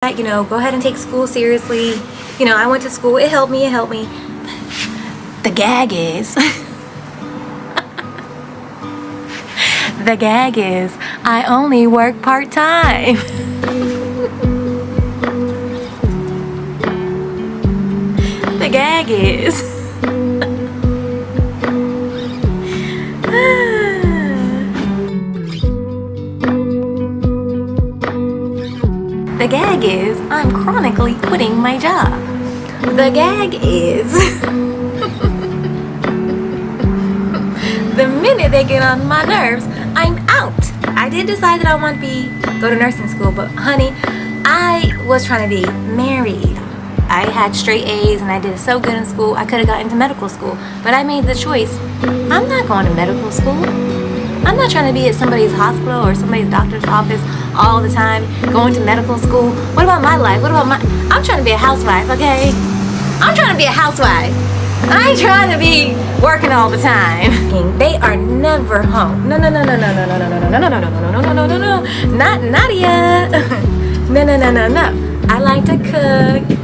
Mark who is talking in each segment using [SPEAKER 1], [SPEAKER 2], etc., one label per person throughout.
[SPEAKER 1] Go ahead and take school seriously. I went to school. It helped me. The gag is, I only work part-time. The gag is, the gag is, I'm chronically quitting my job. The gag is, the minute they get on my nerves, I'm out. I did decide that I want to go to nursing school, but honey, I was trying to be married. I had straight A's and I did so good in school. I could have got into medical school, but I made the choice. I'm not going to medical school. I'm not trying to be at somebody's hospital or somebody's doctor's office all the time, going to medical school. What about my life? I'm trying to be a housewife, okay? I'm trying to be a housewife. I ain't trying to be working all the time. They are never home. No. Not Nadia. No. I like to cook.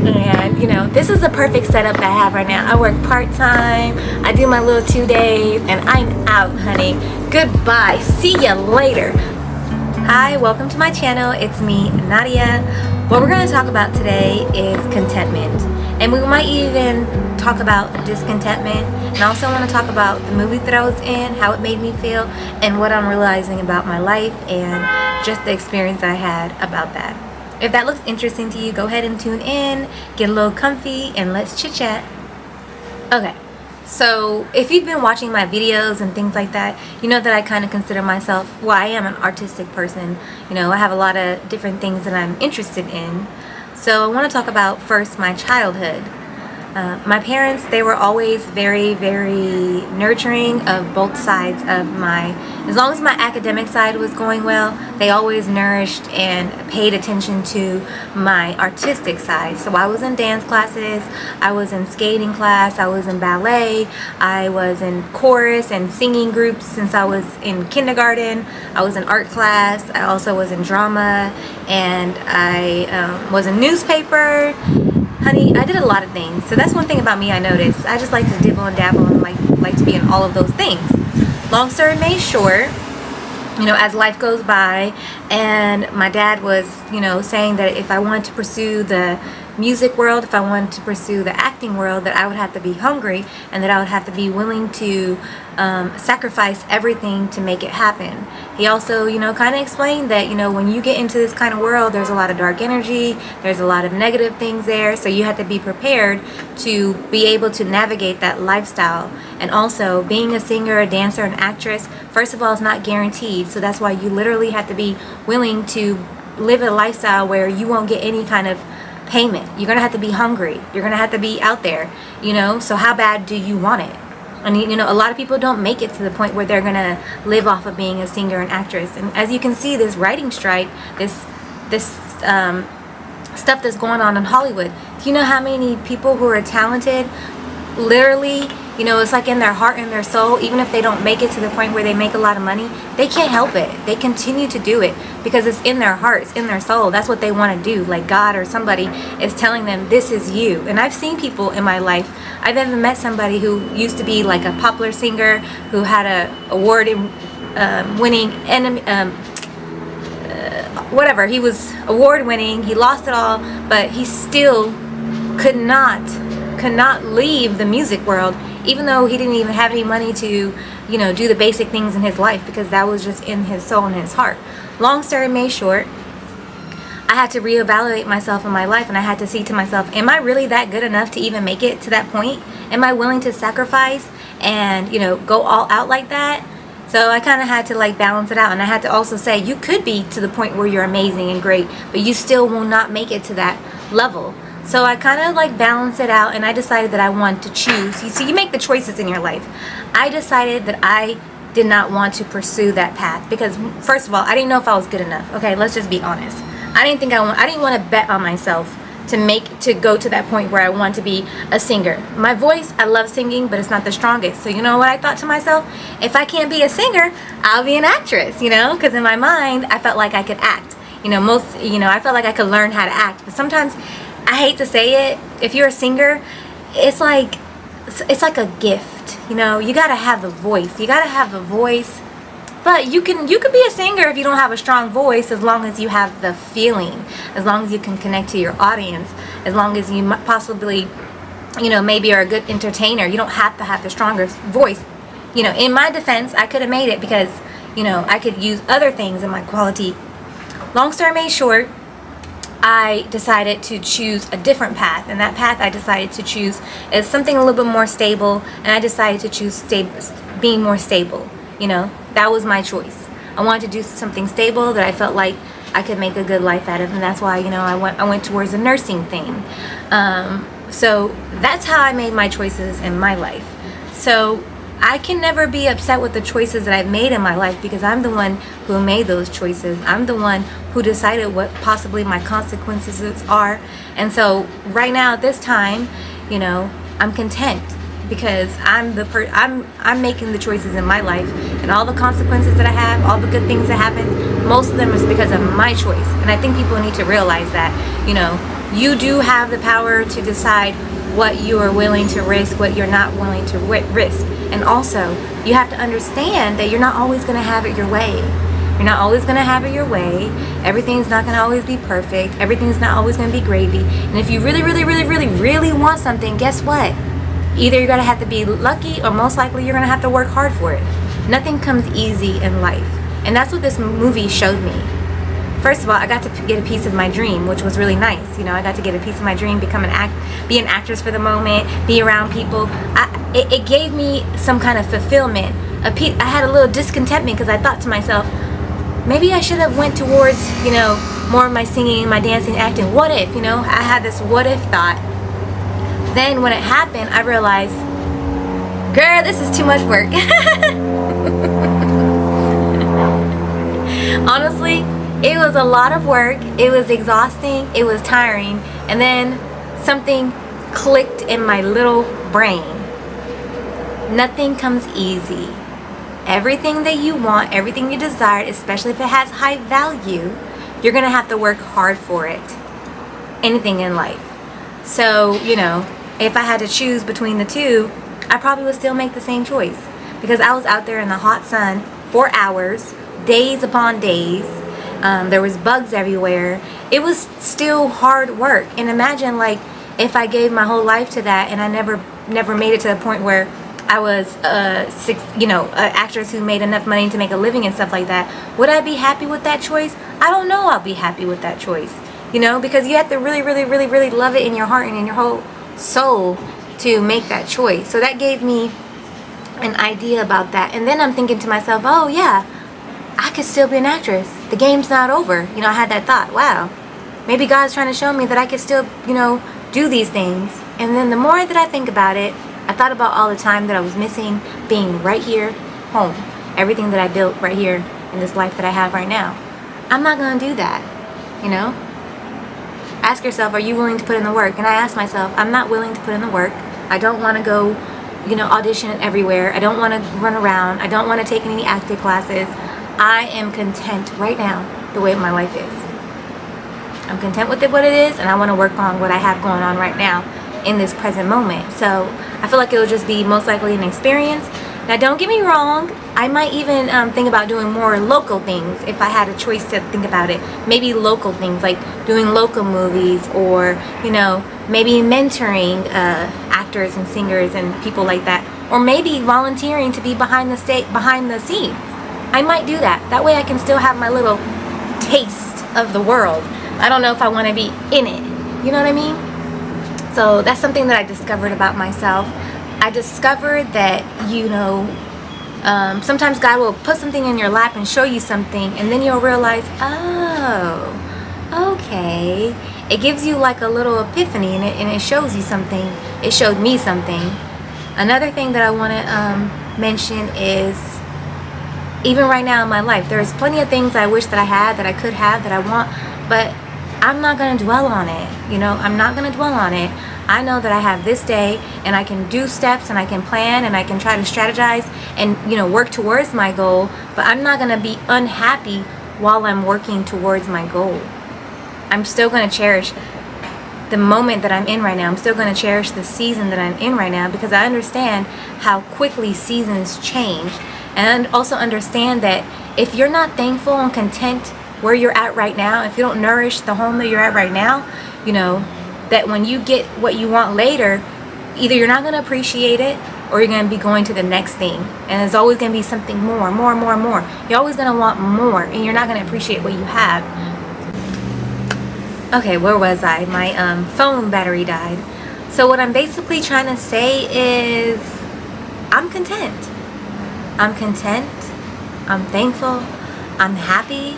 [SPEAKER 1] And this is the perfect setup that I have right now. I work part-time, I do my little 2 days, and I'm out, honey. Goodbye, see ya later. Hi, welcome to my channel. It's me, Nadia. What we're going to talk about today is contentment, and we might even talk about discontentment, and also want to talk about the movie that I was in, how it made me feel, and what I'm realizing about my life and just the experience I had about that. If that looks interesting to you, go ahead and tune in, get a little comfy, and let's chit chat. Okay, so if you've been watching my videos and things like that, you know that I kind of consider myself, I am an artistic person. I have a lot of different things that I'm interested in. So I want to talk about first my childhood. My parents, they were always very, very nurturing of both sides of as long as my academic side was going well, they always nourished and paid attention to my artistic side. So I was in dance classes, I was in skating class, I was in ballet, I was in chorus and singing groups since I was in kindergarten, I was in art class, I also was in drama, and I was in newspaper. Honey, I did a lot of things. So that's one thing about me I noticed. I just like to dibble and dabble and like to be in all of those things. Long story made short, as life goes by, and my dad was, saying that if I wanted to pursue the music world, if I wanted to pursue the acting world, that I would have to be hungry and that I would have to be willing to sacrifice everything to make it happen. He also, kind of explained that, when you get into this kind of world, there's a lot of dark energy, there's a lot of negative things there, so you have to be prepared to be able to navigate that lifestyle. And also, being a singer, a dancer, an actress, first of all, is not guaranteed, so that's why you literally have to be willing to live a lifestyle where you won't get any kind of payment. You're gonna have to be hungry, you're gonna have to be out there, so how bad do you want it? And a lot of people don't make it to the point where they're gonna live off of being a singer and actress. And as you can see, this writing strike, this stuff that's going on in Hollywood, do you know how many people who are talented literally, it's like in their heart and their soul, even if they don't make it to the point where they make a lot of money, they can't help it. They continue to do it because it's in their heart, it's in their soul. That's what they want to do. Like God or somebody is telling them, this is you. And I've seen people in my life. I've even met somebody who used to be like a popular singer who had a award winning whatever. He was award winning. He lost it all, but he still could not leave the music world, even though he didn't even have any money to do the basic things in his life, because that was just in his soul and his heart. Long story made short, I had to reevaluate myself in my life, and I had to see to myself, am I really that good enough to even make it to that point? Am I willing to sacrifice and go all out like that? So I kind of had to balance it out, and I had to also say, you could be to the point where you're amazing and great, but you still will not make it to that level. So I kind of balance it out, and I decided that I wanted to choose. You make the choices in your life. I decided that I did not want to pursue that path because, first of all, I didn't know if I was good enough. Okay, let's just be honest. I didn't want to bet on myself to go to that point where I want to be a singer. My voice, I love singing, but it's not the strongest. So you know what I thought to myself? If I can't be a singer, I'll be an actress, because in my mind, I felt like I could act. I felt like I could learn how to act, but sometimes, I hate to say it, if you're a singer, it's like a gift. You gotta have the voice. You gotta have the voice. But you could be a singer if you don't have a strong voice, as long as you have the feeling, as long as you can connect to your audience, as long as you possibly, maybe are a good entertainer. You don't have to have the strongest voice. In my defense, I could have made it because, I could use other things in my quality. Long story made short, I decided to choose a different path, and that path I decided to choose is something a little bit more stable, and I decided to choose being more stable. That was my choice. I wanted to do something stable that I felt like I could make a good life out of, and that's why I went towards the nursing thing. So that's how I made my choices in my life. So I can never be upset with the choices that I've made in my life, because I'm the one who made those choices. I'm the one who decided what possibly my consequences are. And so right now at this time, I'm content, because I'm making the choices in my life, and all the consequences that I have, all the good things that happen, most of them is because of my choice. And I think people need to realize that, you do have the power to decide what you are willing to risk, what you're not willing to risk. And also, you have to understand that you're not always going to have it your way. You're not always going to have it your way. Everything's not going to always be perfect. Everything's not always going to be gravy. And if you really, really, really, really, really want something, guess what? Either you're going to have to be lucky, or most likely you're going to have to work hard for it. Nothing comes easy in life. And that's what this movie showed me. First of all, I got to get a piece of my dream, which was really nice. I got to get a piece of my dream, be an actress for the moment, be around people. It gave me some kind of fulfillment. I had a little discontentment, because I thought to myself, maybe I should have went towards, more of my singing, my dancing, acting. What if, I had this what if thought. Then when it happened, I realized, girl, this is too much work. Honestly, it was a lot of work. It was exhausting. It was tiring. And then something clicked in my little brain. Nothing comes easy. Everything that you want, everything you desire, especially if it has high value, you're going to have to work hard for it. Anything in life. So, if I had to choose between the two, I probably would still make the same choice. Because I was out there in the hot sun for hours, days upon days. There was bugs everywhere. It was still hard work. And imagine, if I gave my whole life to that, and I never made it to the point where I was an actress who made enough money to make a living and stuff like that. Would I be happy with that choice? I don't know I'll be happy with that choice. Because you have to really, really, really, really love it in your heart and in your whole soul to make that choice. So that gave me an idea about that. And then I'm thinking to myself, oh yeah, I could still be an actress. The game's not over. I had that thought, wow, maybe God's trying to show me that I could still, do these things. And then the more that I think about it, I thought about all the time that I was missing being right here, home. Everything that I built right here in this life that I have right now. I'm not going to do that, Ask yourself, are you willing to put in the work? And I asked myself, I'm not willing to put in the work. I don't want to go, audition everywhere. I don't want to run around. I don't want to take any acting classes. I am content right now the way my life is. I'm content with what it is, and I want to work on what I have going on right now in this present moment. So I feel like it will just be most likely an experience. Now, don't get me wrong, I might even think about doing more local things if I had a choice to think about it. Maybe local things, like doing local movies, or maybe mentoring actors and singers and people like that, or maybe volunteering to be behind the scenes. I might do that. That way I can still have my little taste of the world. I don't know if I want to be in it. You know what I mean? So that's something that I discovered about myself. I discovered that, sometimes God will put something in your lap and show you something, and then you'll realize, oh, okay. It gives you like a little epiphany, and it shows you something. It showed me something. Another thing that I want to mention is, even right now in my life, there's plenty of things I wish that I had, that I could have, that I want, but I'm not going to dwell on it. I'm not going to dwell on it. I know that I have this day, and I can do steps, and I can plan, and I can try to strategize and, work towards my goal, but I'm not going to be unhappy while I'm working towards my goal. I'm still going to cherish the moment that I'm in right now. I'm still going to cherish the season that I'm in right now, because I understand how quickly seasons change. And also understand that if you're not thankful and content where you're at right now, if you don't nourish the home that you're at right now, you know, that when you get what you want later, either you're not going to appreciate it, or you're going to be going to the next thing. And there's always going to be something more. You're always going to want more, and you're not going to appreciate what you have. Okay, where was I? My phone battery died. So what I'm basically trying to say is I'm content. I'm content. I'm thankful. I'm happy.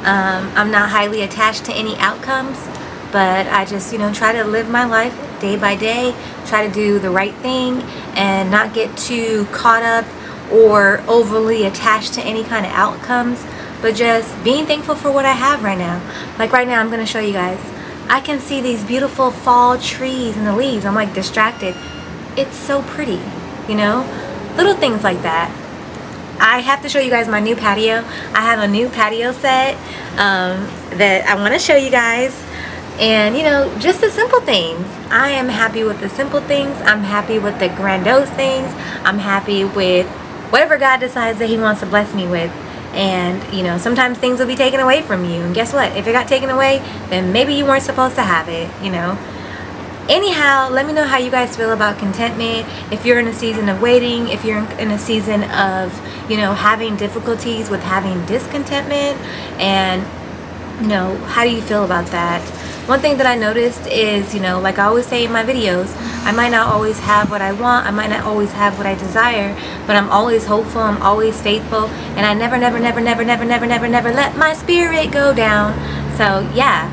[SPEAKER 1] I'm not highly attached to any outcomes, but I just, try to live my life day by day, try to do the right thing and not get too caught up or overly attached to any kind of outcomes, but just being thankful for what I have right now. Like right now, I'm going to show you guys. I can see these beautiful fall trees and the leaves. I'm like distracted. It's so pretty, little things like that. I have to show you guys my new patio. I have a new patio set that I want to show you guys. And just the simple things. I am happy with the simple things. I'm happy with the grandiose things. I'm happy with whatever God decides that He wants to bless me with. And sometimes things will be taken away from you, and guess what? If it got taken away, then maybe you weren't supposed to have it. Anyhow, let me know how you guys feel about contentment. If you're in a season of waiting, if you're in a season of having difficulties with having discontentment, and how do you feel about that? One thing that I noticed is, like I always say in my videos, I might not always have what I want, I might not always have what I desire, but I'm always hopeful, I'm always faithful, and I never let my spirit go down. So yeah,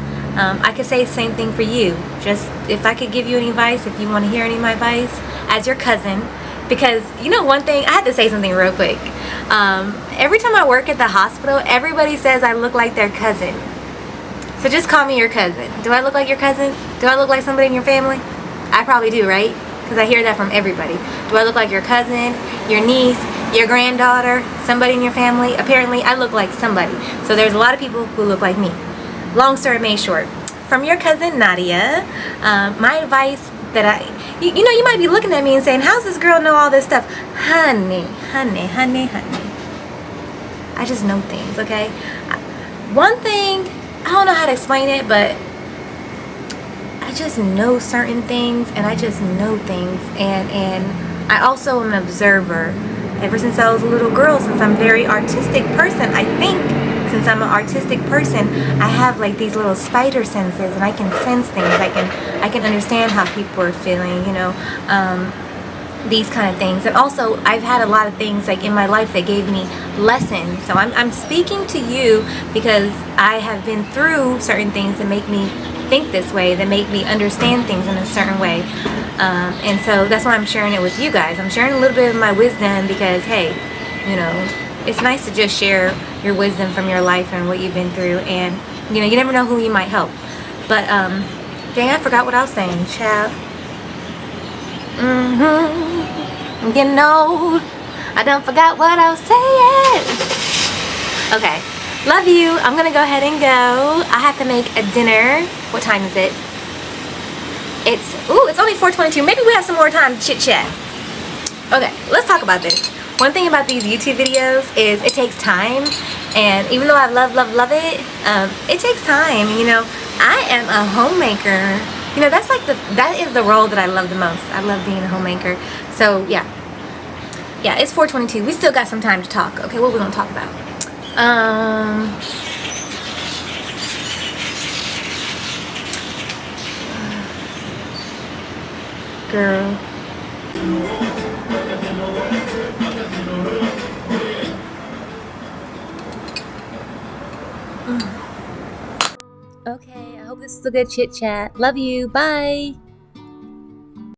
[SPEAKER 1] I could say the same thing for you. Just if I could give you any advice, if you want to hear any of my advice as your cousin, because one thing, I had to say something real quick. Every time I work at the hospital, everybody says I look like their cousin. So just call me your cousin. Do I look like your cousin? Do I look like somebody in your family? I probably do, right? Because I hear that from everybody. Do I look like your cousin, your niece, your granddaughter, somebody in your family? Apparently, I look like somebody. So there's a lot of people who look like me. Long story made short. From your cousin, Nadia, my advice that you might be looking at me and saying, how's this girl know all this stuff? Honey. I just know things, okay? One thing, I don't know how to explain it, but I just know certain things, and I just know things, and I also am an observer. Ever since I was a little girl, since I'm a very artistic person, I think, since I'm an artistic person, I have like these little spider senses, and I can sense things. I can understand how people are feeling, these kind of things. And also, I've had a lot of things like in my life that gave me lessons. So I'm speaking to you because I have been through certain things that make me think this way, that make me understand things in a certain way. And so that's why I'm sharing it with you guys. I'm sharing a little bit of my wisdom because, hey, it's nice to just share your wisdom from your life and what you've been through. And, you never know who you might help. But, dang, I forgot what I was saying, child. I'm getting old. I done forgot what I was saying. Okay. Love you. I'm going to go ahead and go. I have to make a dinner. What time is it? It's only 4:22. Maybe we have some more time to chit chat. Okay, let's talk about this. One thing about these YouTube videos is it takes time, and even though I love it, it takes time. I am a homemaker. That is the role that I love the most. I love being a homemaker. So yeah, it's 4:22. We still got some time to talk. Okay, what are we gonna talk about? Girl. Okay, I hope this is a good chit chat. Love you. Bye.